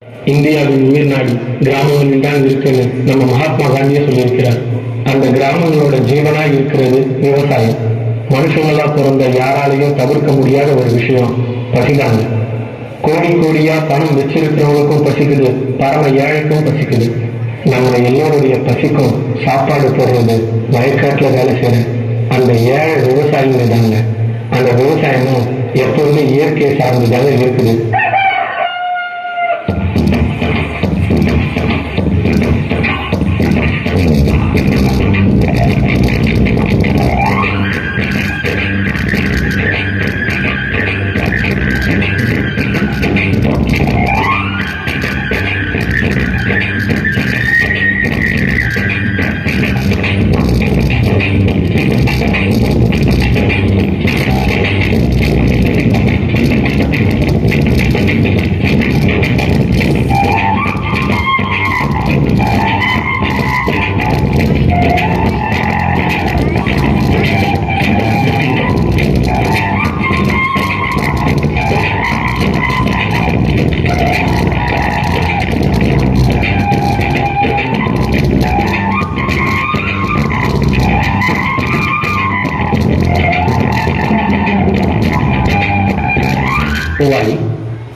இந்தியாவின் உயிர் நாடி கிராமங்களில் தான் இருக்குன்னு நம்ம மகாத்மா காந்தியே சொல்லியிருக்கிறார். அந்த கிராமங்களோட ஜீவனாய் இருக்கிறது விவசாயம். மனுஷங்களா பிறந்த யாராலையும் தவிர்க்க முடியாத ஒரு விஷயம் பசிதாங்க. கோடி கோடியா பணம் வச்சிருக்கிறவங்களுக்கும் பசிக்குது, பரம ஏழைக்கும் பசிக்குது. நம்ம எல்லோருடைய பசிக்கும் சாப்பாடு போடுறது வயக்காட்டுல வேலை செய்யற அந்த ஏழை விவசாயிகள் தாங்க. அந்த விவசாயமும் எப்போதுமே இயற்கையை சார்ந்துதாங்க இருக்குது.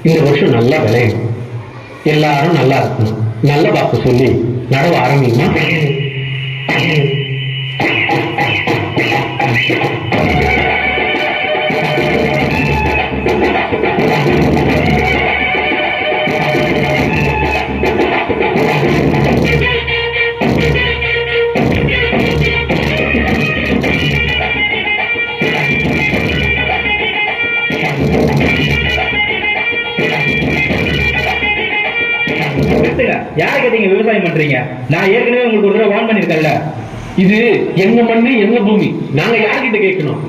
இந்த வருஷம் நல்லா விளையணும், எல்லாரும் நல்லா இருக்கணும், நல்ல வாக்கு சொல்லி நடவ ஆரம்பிக்குமா? யாரை கேட்டீங்க விவசாயம் பண்றீங்க? நான் ஏற்கனவே உங்களுக்கு ஒரு தடவை வார்ன் பண்ணிருக்கேன்ல. இது எங்க மண்ணு எங்க பூமி, நாங்க யார்கிட்ட கேட்கணும்?